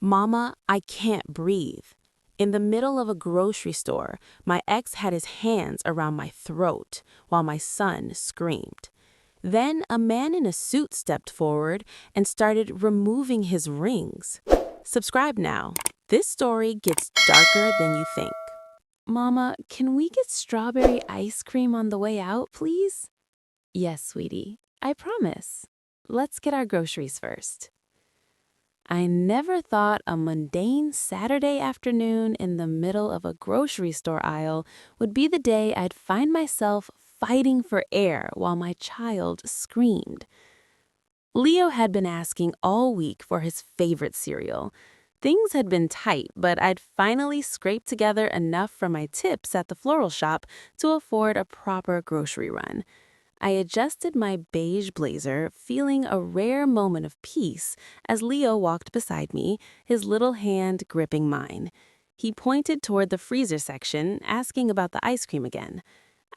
Mama, I can't breathe. In the middle of a grocery store, my ex had his hands around my throat while my son screamed. Then a man in a suit stepped forward and started removing his rings. Subscribe now. This story gets darker than you think. Mama, can we get strawberry ice cream on the way out, please? Yes, sweetie. I promise. Let's get our groceries first. I never thought a mundane Saturday afternoon in the middle of a grocery store aisle would be the day I'd find myself fighting for air while my child screamed. Leo had been asking all week for his favorite cereal. Things had been tight, but I'd finally scraped together enough from my tips at the floral shop to afford a proper grocery run. I adjusted my beige blazer, feeling a rare moment of peace as Leo walked beside me, his little hand gripping mine. He pointed toward the freezer section, asking about the ice cream again.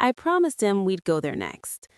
I promised him we'd go there next.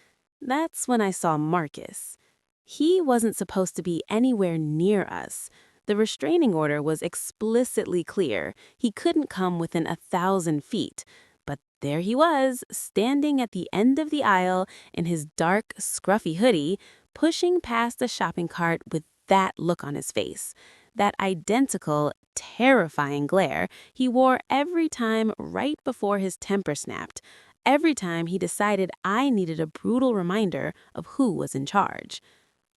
That's when I saw Marcus. He wasn't supposed to be anywhere near us. The restraining order was explicitly clear. He couldn't come within 1,000 feet. But there he was, standing at the end of the aisle in his dark, scruffy hoodie, pushing past the shopping cart with that look on his face. That identical, terrifying glare he wore every time right before his temper snapped, every time he decided I needed a brutal reminder of who was in charge.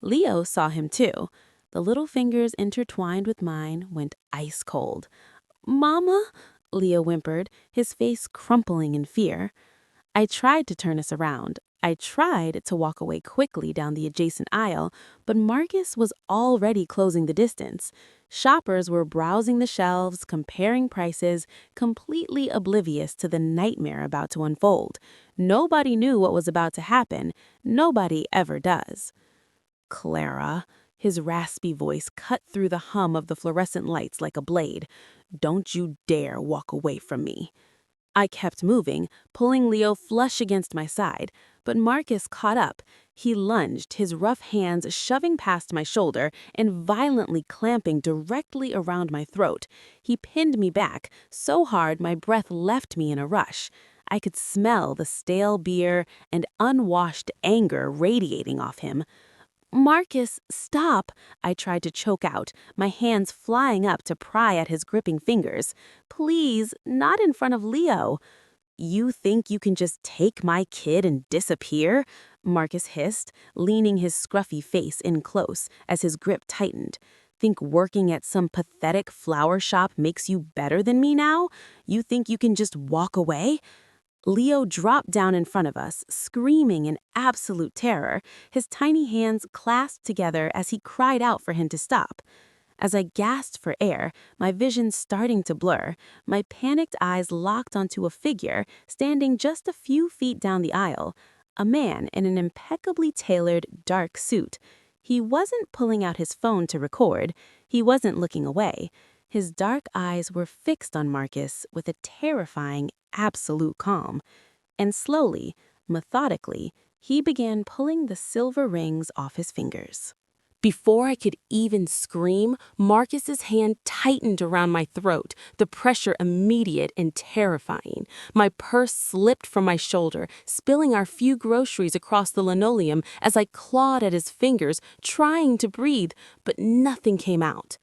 Leo saw him too. The little fingers intertwined with mine went ice cold. "Mama?" Leo whimpered, his face crumpling in fear. I tried to turn us around. I tried to walk away quickly down the adjacent aisle, but Marcus was already closing the distance. Shoppers were browsing the shelves, comparing prices, completely oblivious to the nightmare about to unfold. Nobody knew what was about to happen. Nobody ever does. "Clara," his raspy voice cut through the hum of the fluorescent lights like a blade. "Don't you dare walk away from me." I kept moving, pulling Leo flush against my side, but Marcus caught up. He lunged, his rough hands shoving past my shoulder and violently clamping directly around my throat. He pinned me back, so hard my breath left me in a rush. I could smell the stale beer and unwashed anger radiating off him. "Marcus, stop!" I tried to choke out, my hands flying up to pry at his gripping fingers. "Please, not in front of Leo." "You think you can just take my kid and disappear?" Marcus hissed, leaning his scruffy face in close as his grip tightened. "Think working at some pathetic flower shop makes you better than me now? You think you can just walk away?" Leo dropped down in front of us, screaming in absolute terror, his tiny hands clasped together as he cried out for him to stop. As I gasped for air, my vision starting to blur, my panicked eyes locked onto a figure standing just a few feet down the aisle, a man in an impeccably tailored dark suit. He wasn't pulling out his phone to record. He wasn't looking away. His dark eyes were fixed on Marcus with a terrifying, absolute calm. And slowly, methodically, he began pulling the silver rings off his fingers. Before I could even scream, Marcus's hand tightened around my throat, the pressure immediate and terrifying. My purse slipped from my shoulder, spilling our few groceries across the linoleum as I clawed at his fingers, trying to breathe, but nothing came out.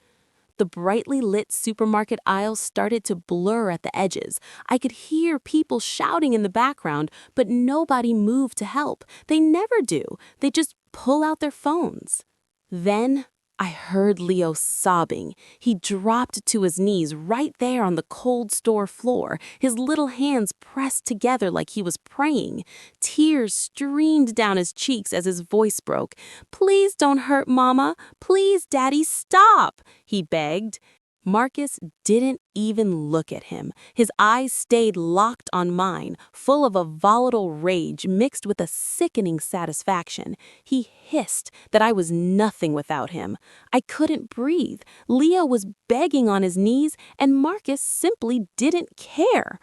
The brightly lit supermarket aisles started to blur at the edges. I could hear people shouting in the background, but nobody moved to help. They never do. They just pull out their phones. Then I heard Leo sobbing. He dropped to his knees right there on the cold store floor, his little hands pressed together like he was praying. Tears streamed down his cheeks as his voice broke. "Please don't hurt Mama. Please, Daddy, stop," he begged. Marcus didn't even look at him. His eyes stayed locked on mine, full of a volatile rage mixed with a sickening satisfaction. He hissed that I was nothing without him. I couldn't breathe. Leo was begging on his knees, and Marcus simply didn't care.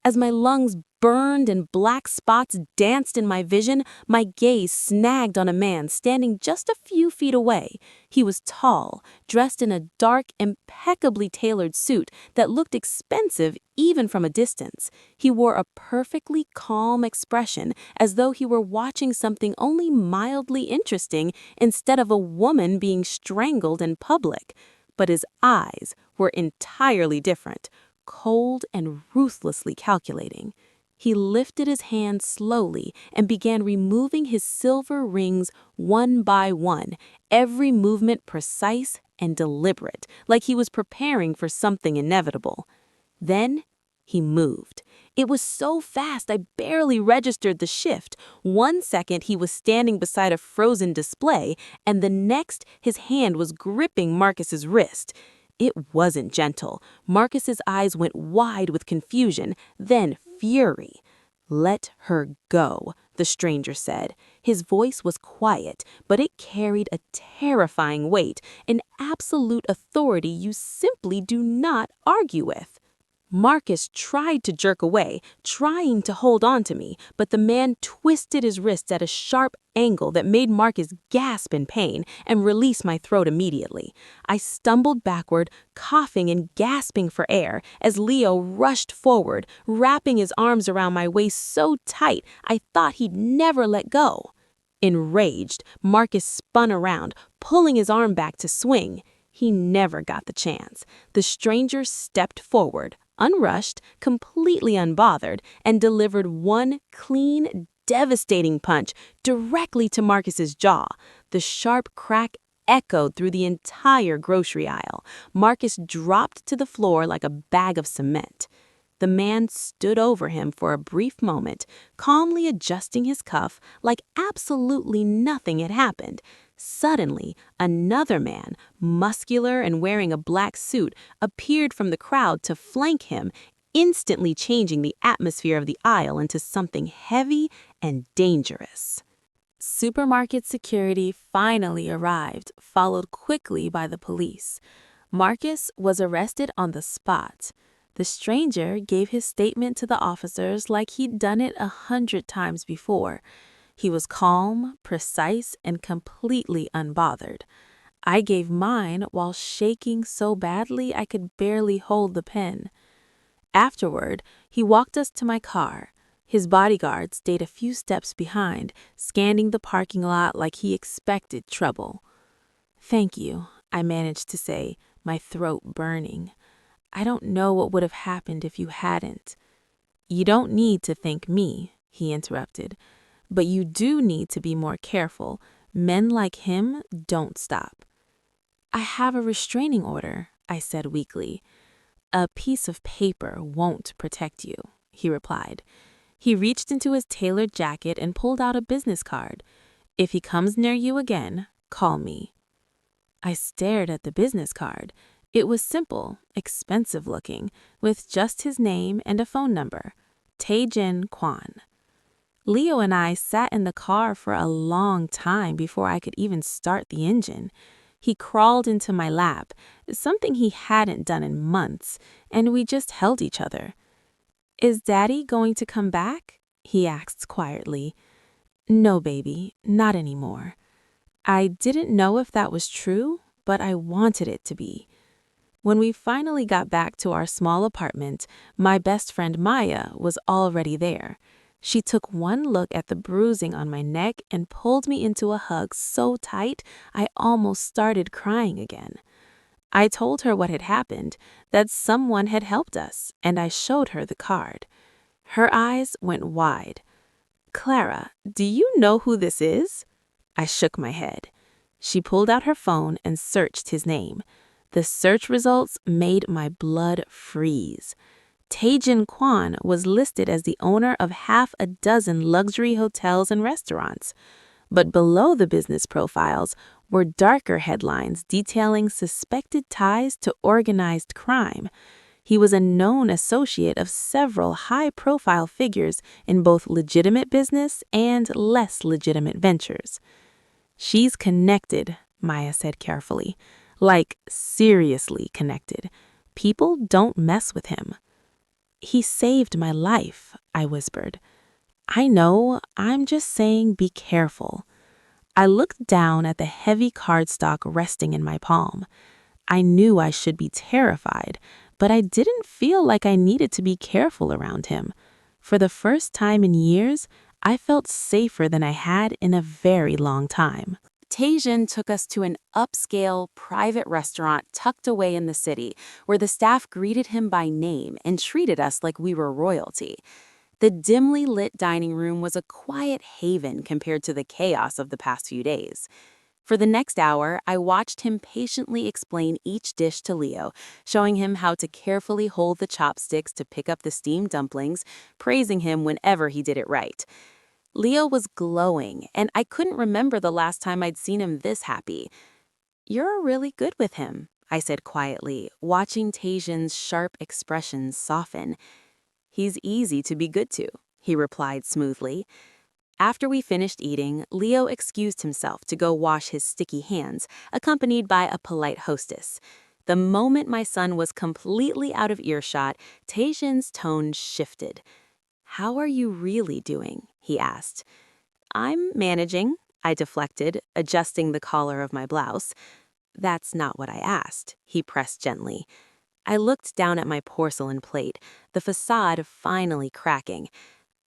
As my lungs burned and black spots danced in my vision, my gaze snagged on a man standing just a few feet away. He was tall, dressed in a dark, impeccably tailored suit that looked expensive even from a distance. He wore a perfectly calm expression, as though he were watching something only mildly interesting instead of a woman being strangled in public. But his eyes were entirely different, cold and ruthlessly calculating. He lifted his hand slowly and began removing his silver rings one by one, every movement precise and deliberate, like he was preparing for something inevitable. Then he moved. It was so fast I barely registered the shift. 1 second he was standing beside a frozen display, and the next his hand was gripping Marcus's wrist. It wasn't gentle. Marcus's eyes went wide with confusion, then fury. "Let her go," the stranger said. His voice was quiet, but it carried a terrifying weight, an absolute authority you simply do not argue with. Marcus tried to jerk away, trying to hold on to me, but the man twisted his wrists at a sharp angle that made Marcus gasp in pain and release my throat immediately. I stumbled backward, coughing and gasping for air, as Leo rushed forward, wrapping his arms around my waist so tight I thought he'd never let go. Enraged, Marcus spun around, pulling his arm back to swing. He never got the chance. The stranger stepped forward, unrushed, completely unbothered, and delivered one clean, devastating punch directly to Marcus's jaw. The sharp crack echoed through the entire grocery aisle. Marcus dropped to the floor like a bag of cement. The man stood over him for a brief moment, calmly adjusting his cuff like absolutely nothing had happened. Suddenly, another man, muscular and wearing a black suit, appeared from the crowd to flank him, instantly changing the atmosphere of the aisle into something heavy and dangerous. Supermarket security finally arrived, followed quickly by the police. Marcus was arrested on the spot. The stranger gave his statement to the officers like he'd done it 100 times before. He was calm, precise, and completely unbothered. I gave mine while shaking so badly I could barely hold the pen. Afterward, he walked us to my car. His bodyguard stayed a few steps behind, scanning the parking lot like he expected trouble. "Thank you," I managed to say, my throat burning. "I don't know what would have happened if you hadn't." "You don't need to thank me," he interrupted. "But you do need to be more careful. Men like him don't stop." "I have a restraining order," I said weakly. "A piece of paper won't protect you," he replied. He reached into his tailored jacket and pulled out a business card. "If he comes near you again, call me." I stared at the business card. It was simple, expensive looking, with just his name and a phone number. Tae-jin Kwon. Leo and I sat in the car for a long time before I could even start the engine. He crawled into my lap, something he hadn't done in months, and we just held each other. "Is Daddy going to come back?" he asked quietly. "No, baby, not anymore." I didn't know if that was true, but I wanted it to be. When we finally got back to our small apartment, my best friend Maya was already there. She took one look at the bruising on my neck and pulled me into a hug so tight I almost started crying again. I told her what had happened, that someone had helped us, and I showed her the card. Her eyes went wide. "Clara, do you know who this is?" I shook my head. She pulled out her phone and searched his name. The search results made my blood freeze. Tae-jin Kwon was listed as the owner of half a dozen luxury hotels and restaurants. But below the business profiles were darker headlines detailing suspected ties to organized crime. He was a known associate of several high-profile figures in both legitimate business and less legitimate ventures. "She's connected," Maya said carefully. "Like, seriously connected. People don't mess with him." He saved my life, I whispered. I know, I'm just saying be careful. I looked down at the heavy cardstock resting in my palm. I knew I should be terrified, but I didn't feel like I needed to be careful around him. For the first time in years, I felt safer than I had in a very long time. Tae-jin took us to an upscale, private restaurant tucked away in the city, where the staff greeted him by name and treated us like we were royalty. The dimly lit dining room was a quiet haven compared to the chaos of the past few days. For the next hour, I watched him patiently explain each dish to Leo, showing him how to carefully hold the chopsticks to pick up the steamed dumplings, praising him whenever he did it right. Leo was glowing, and I couldn't remember the last time I'd seen him this happy. "You're really good with him," I said quietly, watching Tae-jin's sharp expressions soften. "He's easy to be good to," he replied smoothly. After we finished eating, Leo excused himself to go wash his sticky hands, accompanied by a polite hostess. The moment my son was completely out of earshot, Tae-jin's tone shifted. "How are you really doing?" he asked. "I'm managing," I deflected, adjusting the collar of my blouse. "That's not what I asked," he pressed gently. I looked down at my porcelain plate, the facade finally cracking.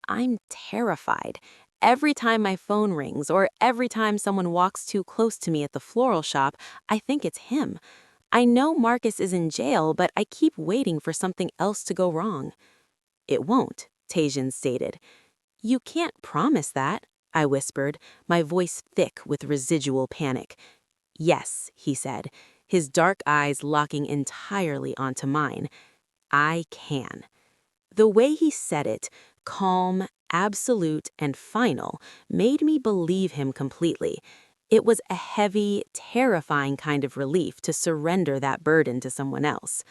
"I'm terrified. Every time my phone rings or every time someone walks too close to me at the floral shop, I think it's him. I know Marcus is in jail, but I keep waiting for something else to go wrong." "It won't," Tae-jin stated. "You can't promise that," I whispered, my voice thick with residual panic. "Yes," he said, his dark eyes locking entirely onto mine. "I can." The way he said it, calm, absolute, and final, made me believe him completely. It was a heavy, terrifying kind of relief to surrender that burden to someone else.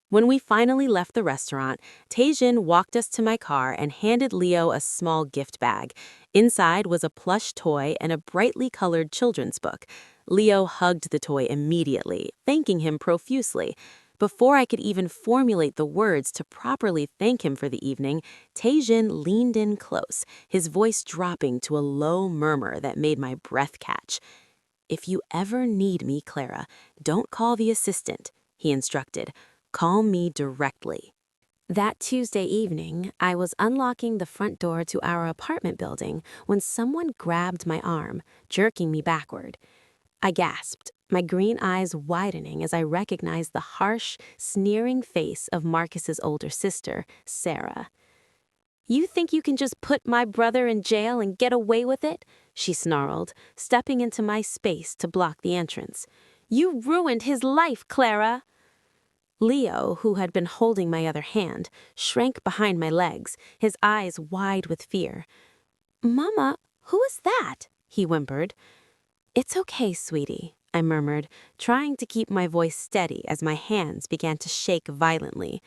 When we finally left the restaurant, Tae-jin walked us to my car and handed Leo a small gift bag. Inside was a plush toy and a brightly colored children's book. Leo hugged the toy immediately, thanking him profusely. Before I could even formulate the words to properly thank him for the evening, Tae-jin leaned in close, his voice dropping to a low murmur that made my breath catch. "If you ever need me, Clara, don't call the assistant," he instructed. "Call me directly." That Tuesday evening, I was unlocking the front door to our apartment building when someone grabbed my arm, jerking me backward. I gasped, my green eyes widening as I recognized the harsh, sneering face of Marcus's older sister, Sarah. "You think you can just put my brother in jail and get away with it?" she snarled, stepping into my space to block the entrance. "You ruined his life, Clara!" Leo, who had been holding my other hand, shrank behind my legs, his eyes wide with fear. "Mama, who is that?" he whimpered. "It's okay, sweetie," I murmured, trying to keep my voice steady as my hands began to shake violently.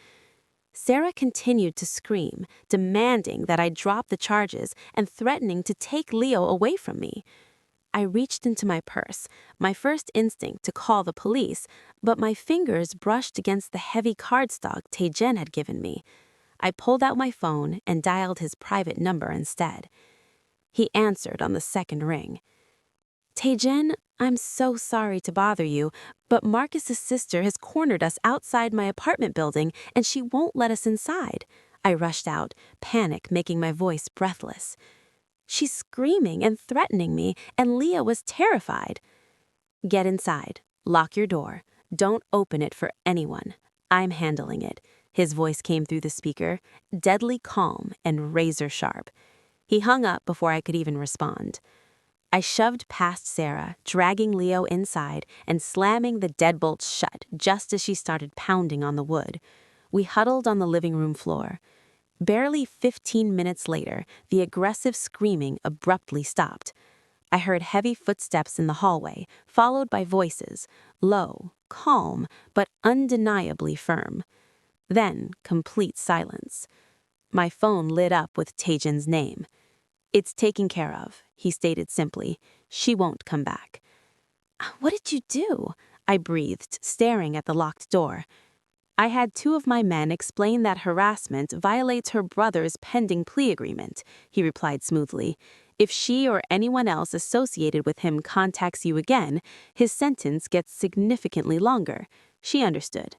Sarah continued to scream, demanding that I drop the charges and threatening to take Leo away from me. I reached into my purse, my first instinct to call the police, but my fingers brushed against the heavy cardstock Tae-jin had given me. I pulled out my phone and dialed his private number instead. He answered on the second ring. "Tae-jin, I'm so sorry to bother you, but Marcus's sister has cornered us outside my apartment building and she won't let us inside." I rushed out, panic making my voice breathless. "She's screaming and threatening me, and Leah was terrified." "Get inside. Lock your door. Don't open it for anyone. I'm handling it." His voice came through the speaker, deadly calm and razor sharp. He hung up before I could even respond. I shoved past Sarah, dragging Leo inside and slamming the deadbolts shut just as she started pounding on the wood. We huddled on the living room floor. Barely 15 minutes later, the aggressive screaming abruptly stopped. I heard heavy footsteps in the hallway, followed by voices, low, calm, but undeniably firm. Then, complete silence. My phone lit up with Tae-jin's name. "It's taken care of," he stated simply. "She won't come back." "What did you do?" I breathed, staring at the locked door. I had two of my men explain that harassment violates her brother's pending plea agreement, he replied smoothly. If she or anyone else associated with him contacts you again, his sentence gets significantly longer. She understood.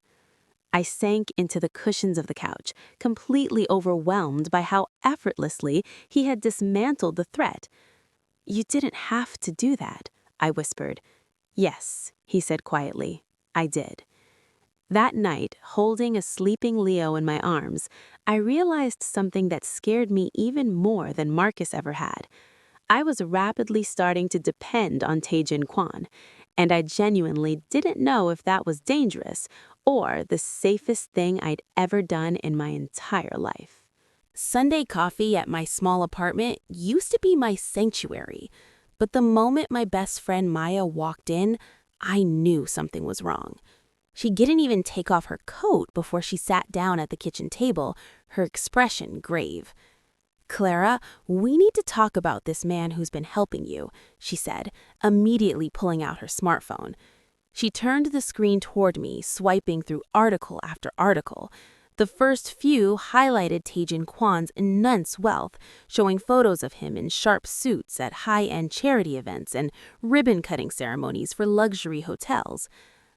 I sank into the cushions of the couch, completely overwhelmed by how effortlessly he had dismantled the threat. You didn't have to do that, I whispered. Yes, he said quietly. I did. That night, holding a sleeping Leo in my arms, I realized something that scared me even more than Marcus ever had. I was rapidly starting to depend on Tae-jin Kwon, and I genuinely didn't know if that was dangerous or the safest thing I'd ever done in my entire life. Sunday coffee at my small apartment used to be my sanctuary, but the moment my best friend Maya walked in, I knew something was wrong. She didn't even take off her coat before she sat down at the kitchen table, her expression grave. Clara, we need to talk about this man who's been helping you, she said, immediately pulling out her smartphone. She turned the screen toward me, swiping through article after article. The first few highlighted Tae-jin Kwon's immense wealth, showing photos of him in sharp suits at high-end charity events and ribbon-cutting ceremonies for luxury hotels.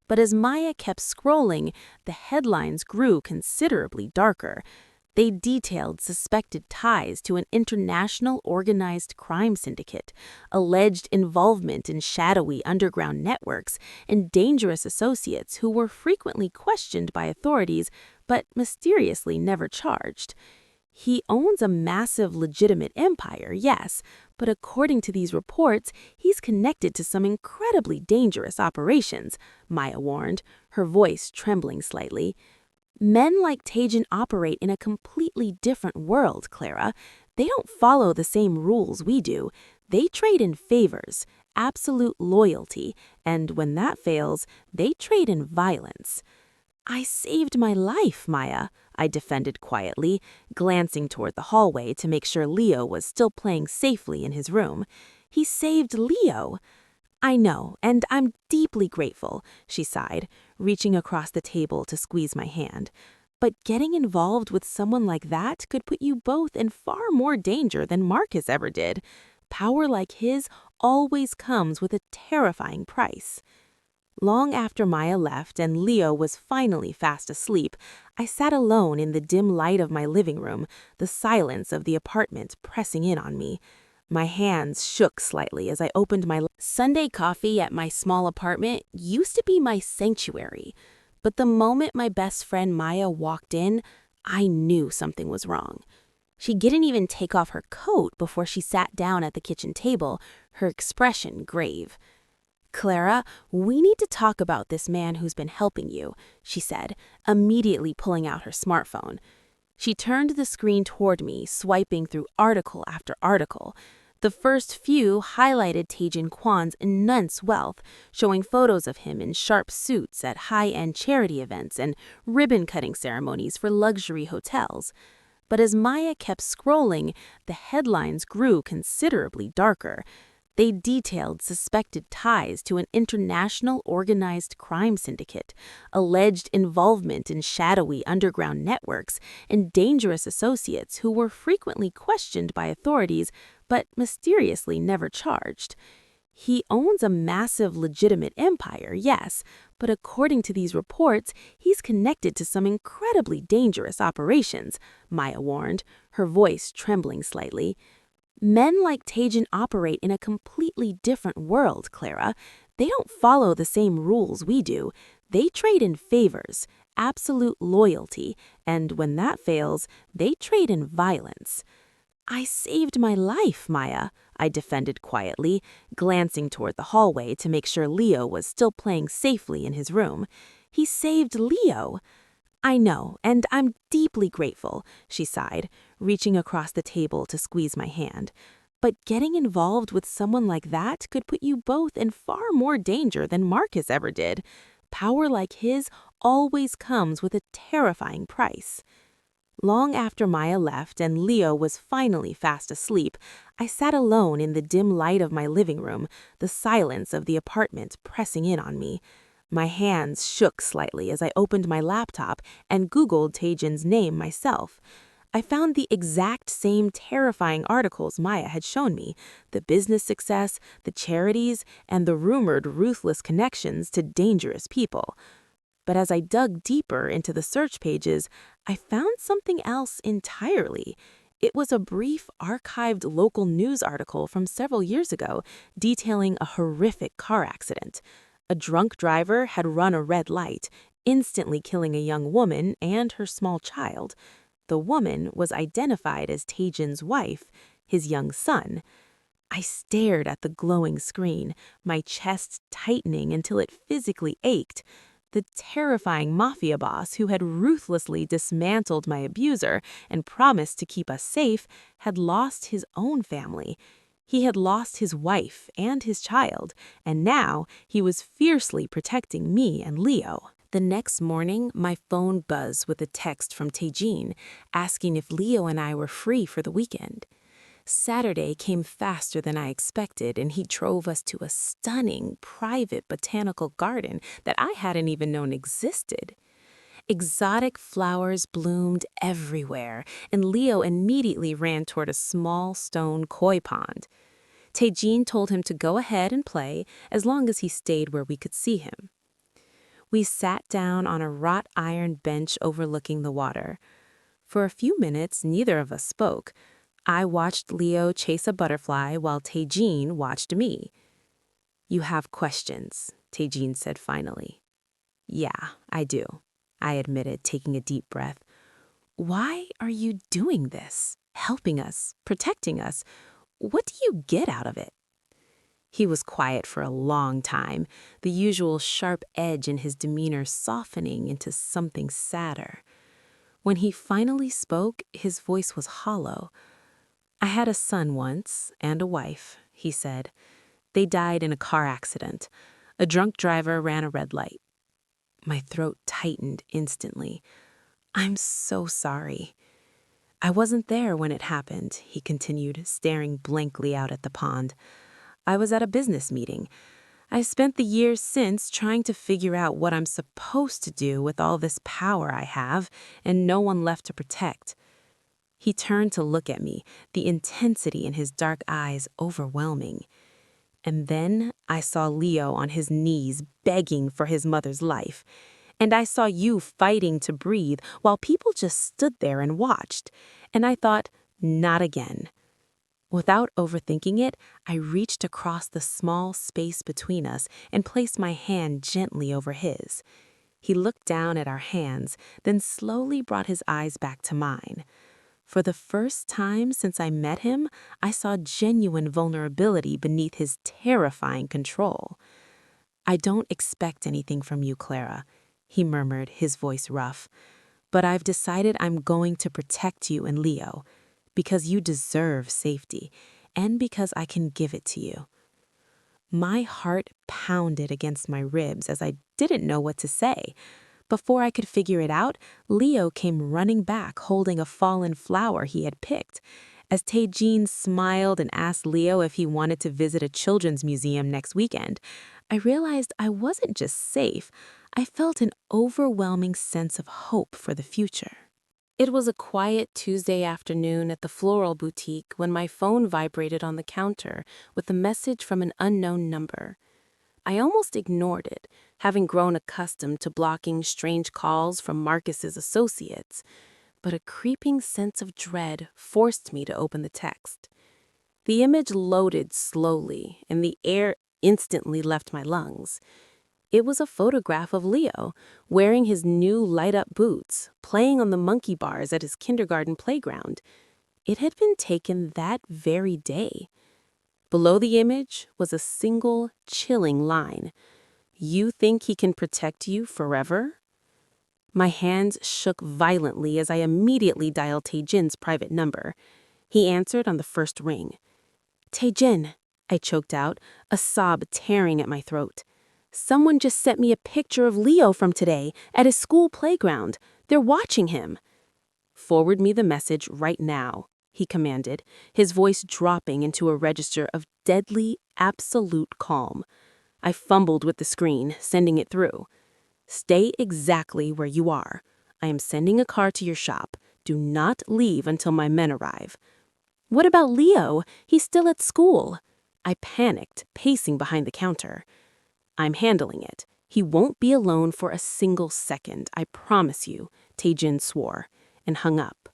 But as Maya kept scrolling, the headlines grew considerably darker. They detailed suspected ties to an international organized crime syndicate, alleged involvement in shadowy underground networks, and dangerous associates who were frequently questioned by authorities but mysteriously never charged. He owns a massive legitimate empire, yes, but according to these reports, he's connected to some incredibly dangerous operations, Maya warned, her voice trembling slightly. Men like Tae-jin operate in a completely different world, Clara. They don't follow the same rules we do. They trade in favors, absolute loyalty, and when that fails, they trade in violence. I saved my life, Maya, I defended quietly, glancing toward the hallway to make sure Leo was still playing safely in his room. He saved Leo. I know, and I'm deeply grateful, she sighed, reaching across the table to squeeze my hand. But getting involved with someone like that could put you both in far more danger than Marcus ever did. Power like his always comes with a terrifying price. Long after Maya left and Leo was finally fast asleep, I sat alone in the dim light of my living room, the silence of the apartment pressing in on me. My hands shook slightly as I opened my Sunday coffee at my small apartment used to be my sanctuary, but the moment my best friend Maya walked in, I knew something was wrong. She didn't even take off her coat before she sat down at the kitchen table, her expression grave. Clara, we need to talk about this man who's been helping you, she said, immediately pulling out her smartphone. She turned the screen toward me, swiping through article after article. The first few highlighted Tae-jin Kwon's immense wealth, showing photos of him in sharp suits at high-end charity events and ribbon-cutting ceremonies for luxury hotels. But as Maya kept scrolling, the headlines grew considerably darker. They detailed suspected ties to an international organized crime syndicate, alleged involvement in shadowy underground networks, and dangerous associates who were frequently questioned by authorities but mysteriously never charged. He owns a massive legitimate empire, yes, but according to these reports, he's connected to some incredibly dangerous operations, Maya warned, her voice trembling slightly. Men like Tae-jin operate in a completely different world, Clara. They don't follow the same rules we do. They trade in favors, absolute loyalty, and when that fails, they trade in violence. I saved my life, Maya, I defended quietly, glancing toward the hallway to make sure Leo was still playing safely in his room. He saved Leo. I know, and I'm deeply grateful, she sighed, reaching across the table to squeeze my hand. But getting involved with someone like that could put you both in far more danger than Marcus ever did. Power like his always comes with a terrifying price. Long after Maya left and Leo was finally fast asleep, I sat alone in the dim light of my living room, the silence of the apartment pressing in on me. My hands shook slightly as I opened my laptop and Googled Tae-jin's name myself. I found the exact same terrifying articles Maya had shown me, the business success, the charities, and the rumored ruthless connections to dangerous people. But as I dug deeper into the search pages, I found something else entirely. It was a brief, archived local news article from several years ago detailing a horrific car accident. A drunk driver had run a red light, instantly killing a young woman and her small child. The woman was identified as Tae-jin's wife, his young son. I stared at the glowing screen, my chest tightening until it physically ached. The terrifying Mafia boss who had ruthlessly dismantled my abuser and promised to keep us safe had lost his own family. He had lost his wife and his child, and now he was fiercely protecting me and Leo. The next morning, my phone buzzed with a text from Tae-jin asking if Leo and I were free for the weekend. Saturday came faster than I expected, and he drove us to a stunning, private botanical garden that I hadn't even known existed. Exotic flowers bloomed everywhere, and Leo immediately ran toward a small stone koi pond. Tae-jin told him to go ahead and play as long as he stayed where we could see him. We sat down on a wrought iron bench overlooking the water. For a few minutes, neither of us spoke. I watched Leo chase a butterfly while Tae-jin watched me. "You have questions," Tae-jin said finally. "Yeah, I do," I admitted, taking a deep breath. "Why are you doing this? Helping us? Protecting us? What do you get out of it?" He was quiet for a long time, the usual sharp edge in his demeanor softening into something sadder. When he finally spoke, his voice was hollow. "I had a son once, and a wife," he said. "They died in a car accident. A drunk driver ran a red light." My throat tightened instantly. "I'm so sorry." "I wasn't there when it happened," he continued, staring blankly out at the pond. "I was at a business meeting. I spent the years since trying to figure out what I'm supposed to do with all this power I have and no one left to protect." He turned to look at me, the intensity in his dark eyes overwhelming. And then I saw Leo on his knees begging for his mother's life. And I saw you fighting to breathe while people just stood there and watched. And I thought, not again. Without overthinking it, I reached across the small space between us and placed my hand gently over his. He looked down at our hands, then slowly brought his eyes back to mine. For the first time since I met him, I saw genuine vulnerability beneath his terrifying control. "I don't expect anything from you, Clara," he murmured, his voice rough. "But I've decided I'm going to protect you and Leo, because you deserve safety, and because I can give it to you." My heart pounded against my ribs as I didn't know what to say. Before I could figure it out, Leo came running back holding a fallen flower he had picked. As Tae-jin smiled and asked Leo if he wanted to visit a children's museum next weekend, I realized I wasn't just safe, I felt an overwhelming sense of hope for the future. It was a quiet Tuesday afternoon at the floral boutique when my phone vibrated on the counter with a message from an unknown number. I almost ignored it, having grown accustomed to blocking strange calls from Marcus's associates, but a creeping sense of dread forced me to open the text. The image loaded slowly, and the air instantly left my lungs. It was a photograph of Leo, wearing his new light-up boots, playing on the monkey bars at his kindergarten playground. It had been taken that very day. Below the image was a single, chilling line. "You think he can protect you forever?" My hands shook violently as I immediately dialed Tae-jin's private number. He answered on the first ring. "Tae-jin," I choked out, a sob tearing at my throat. "Someone just sent me a picture of Leo from today at his school playground. They're watching him." "Forward me the message right now," he commanded, his voice dropping into a register of deadly, absolute calm. I fumbled with the screen, sending it through. Stay exactly where you are. I am sending a car to your shop. Do not leave until my men arrive. What about Leo? He's still at school. I panicked, pacing behind the counter. I'm handling it. He won't be alone for a single second, I promise you, Tae-jin swore, and hung up.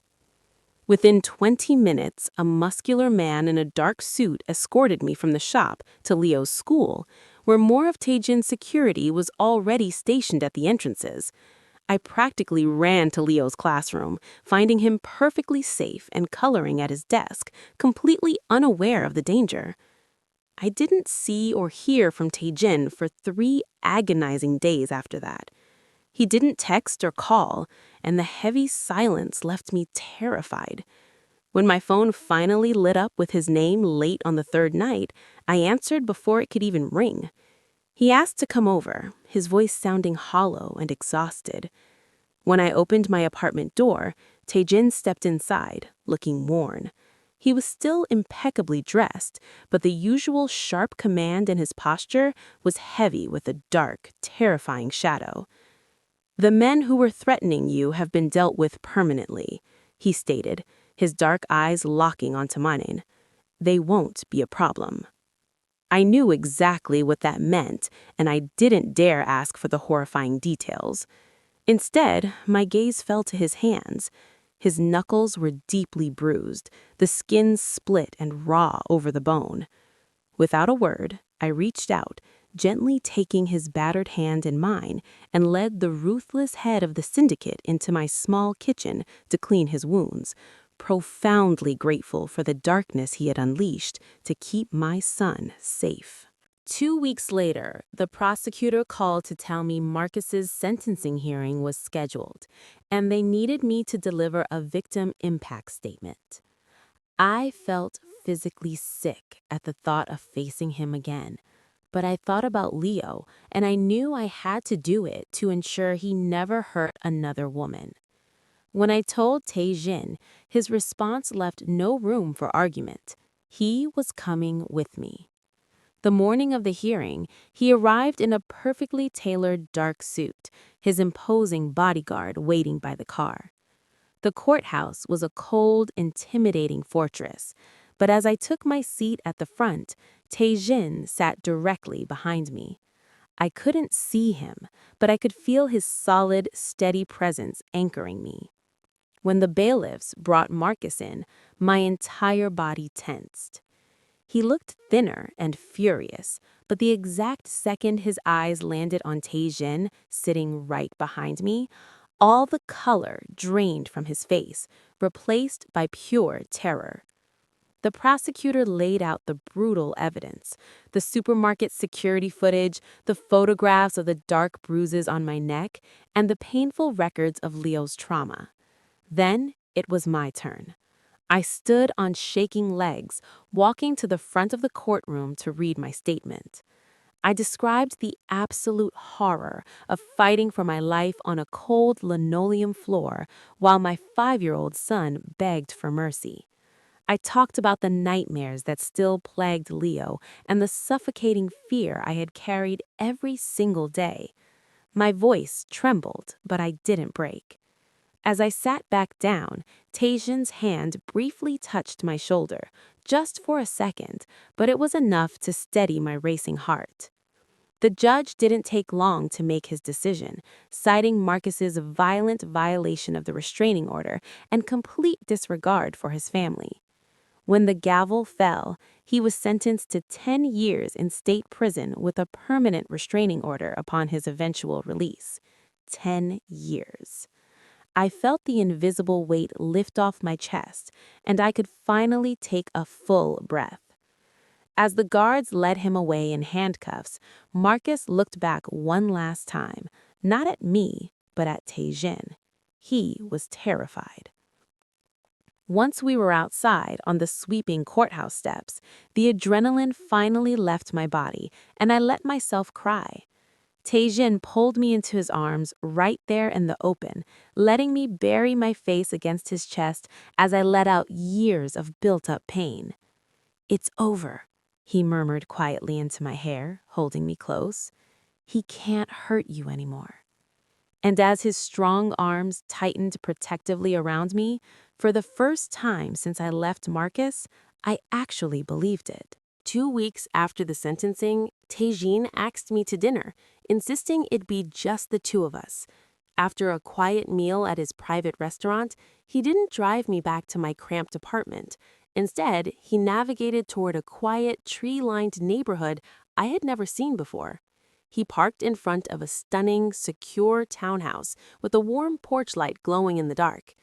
Within 20 minutes, a muscular man in a dark suit escorted me from the shop to Leo's school, where more of Tae-jin's security was already stationed at the entrances. I practically ran to Leo's classroom, finding him perfectly safe and coloring at his desk, completely unaware of the danger. I didn't see or hear from Tae-jin for 3 agonizing days after that. He didn't text or call, and the heavy silence left me terrified. When my phone finally lit up with his name late on the 3rd night, I answered before it could even ring. He asked to come over, his voice sounding hollow and exhausted. When I opened my apartment door, Tae-jin stepped inside, looking worn. He was still impeccably dressed, but the usual sharp command in his posture was heavy with a dark, terrifying shadow. "The men who were threatening you have been dealt with permanently," he stated, his dark eyes locking onto mine. "They won't be a problem." I knew exactly what that meant, and I didn't dare ask for the horrifying details. Instead, my gaze fell to his hands. His knuckles were deeply bruised, the skin split and raw over the bone. Without a word, I reached out, gently taking his battered hand in mine, and led the ruthless head of the syndicate into my small kitchen to clean his wounds, profoundly grateful for the darkness he had unleashed to keep my son safe. 2 weeks later, the prosecutor called to tell me Marcus's sentencing hearing was scheduled, and they needed me to deliver a victim impact statement. I felt physically sick at the thought of facing him again, but I thought about Leo, and I knew I had to do it to ensure he never hurt another woman. When I told Tae-jin, his response left no room for argument. He was coming with me. The morning of the hearing, he arrived in a perfectly tailored dark suit, his imposing bodyguard waiting by the car. The courthouse was a cold, intimidating fortress, but as I took my seat at the front, Tae-jin sat directly behind me. I couldn't see him, but I could feel his solid, steady presence anchoring me. When the bailiffs brought Marcus in, my entire body tensed. He looked thinner and furious, but the exact second his eyes landed on Tae-jin, sitting right behind me, all the color drained from his face, replaced by pure terror. The prosecutor laid out the brutal evidence, the supermarket security footage, the photographs of the dark bruises on my neck, and the painful records of Leo's trauma. Then it was my turn. I stood on shaking legs, walking to the front of the courtroom to read my statement. I described the absolute horror of fighting for my life on a cold linoleum floor while my 5-year-old son begged for mercy. I talked about the nightmares that still plagued Leo and the suffocating fear I had carried every single day. My voice trembled, but I didn't break. As I sat back down, Tae-jin's hand briefly touched my shoulder, just for a second, but it was enough to steady my racing heart. The judge didn't take long to make his decision, citing Marcus's violent violation of the restraining order and complete disregard for his family. When the gavel fell, he was sentenced to 10 years in state prison with a permanent restraining order upon his eventual release. 10 years. I felt the invisible weight lift off my chest, and I could finally take a full breath. As the guards led him away in handcuffs, Marcus looked back one last time, not at me, but at Tae-jin. He was terrified. Once we were outside on the sweeping courthouse steps, the adrenaline finally left my body, and I let myself cry. Tae-jin pulled me into his arms right there in the open, letting me bury my face against his chest as I let out years of built-up pain. "It's over," he murmured quietly into my hair, holding me close. He can't hurt you anymore. And as his strong arms tightened protectively around me, for the first time since I left Marcus, I actually believed it. 2 weeks after the sentencing, Tae-jin asked me to dinner, insisting it be just the two of us. After a quiet meal at his private restaurant, he didn't drive me back to my cramped apartment. Instead, he navigated toward a quiet, tree-lined neighborhood I had never seen before. He parked in front of a stunning, secure townhouse with a warm porch light glowing in the dark.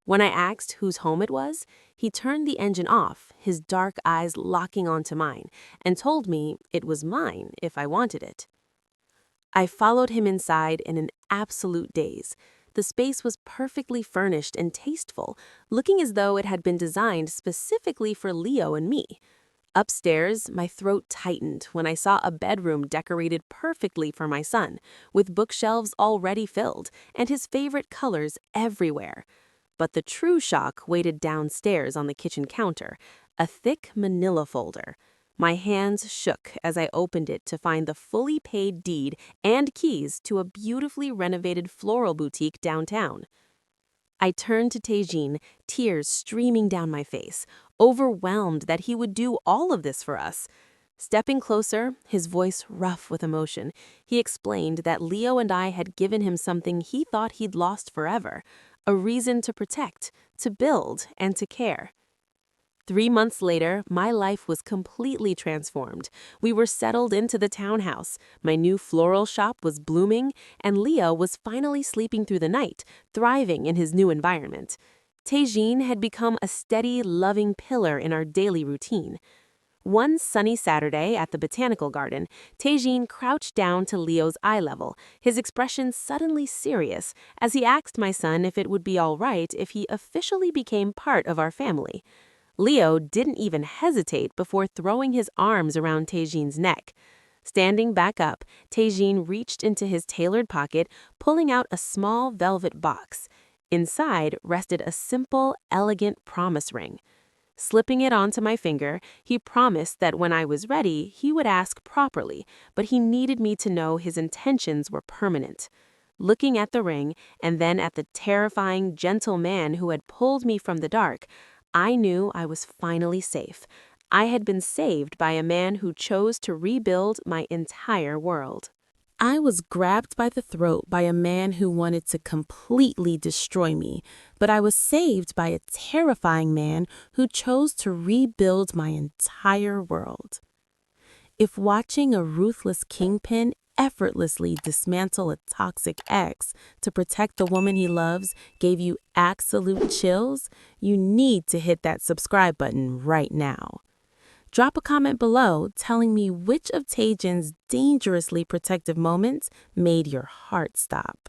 When I asked whose home it was, he turned the engine off, his dark eyes locking onto mine, and told me it was mine if I wanted it. I followed him inside in an absolute daze. The space was perfectly furnished and tasteful, looking as though it had been designed specifically for Leo and me. Upstairs, my throat tightened when I saw a bedroom decorated perfectly for my son, with bookshelves already filled and his favorite colors everywhere. But the true shock waited downstairs on the kitchen counter, a thick manila folder. My hands shook as I opened it to find the fully paid deed and keys to a beautifully renovated floral boutique downtown. I turned to Tae-jin, tears streaming down my face, overwhelmed that he would do all of this for us. Stepping closer, his voice rough with emotion, he explained that Leo and I had given him something he thought he'd lost forever, a reason to protect, to build, and to care. 3 months later, my life was completely transformed. We were settled into the townhouse, my new floral shop was blooming, and Leo was finally sleeping through the night, thriving in his new environment. Tae-jin had become a steady, loving pillar in our daily routine. One sunny Saturday at the botanical garden, Tae-jin crouched down to Leo's eye level, his expression suddenly serious, as he asked my son if it would be all right if he officially became part of our family. Leo didn't even hesitate before throwing his arms around Tae-jin's neck. Standing back up, Tae-jin reached into his tailored pocket, pulling out a small velvet box. Inside rested a simple, elegant promise ring. Slipping it onto my finger, he promised that when I was ready, he would ask properly, but he needed me to know his intentions were permanent. Looking at the ring, and then at the terrifying, gentle man who had pulled me from the dark, I knew I was finally safe. I had been saved by a man who chose to rebuild my entire world. I was grabbed by the throat by a man who wanted to completely destroy me, but I was saved by a terrifying man who chose to rebuild my entire world. If watching a ruthless kingpin effortlessly dismantle a toxic ex to protect the woman he loves gave you absolute chills, you need to hit that subscribe button right now. Drop a comment below telling me which of Tae-jin's dangerously protective moments made your heart stop.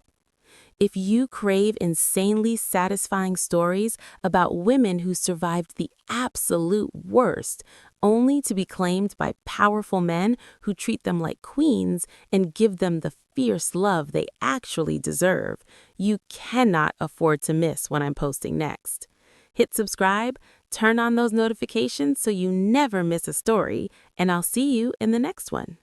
If you crave insanely satisfying stories about women who survived the absolute worst, only to be claimed by powerful men who treat them like queens and give them the fierce love they actually deserve, you cannot afford to miss what I'm posting next. Hit subscribe, turn on those notifications so you never miss a story, and I'll see you in the next one.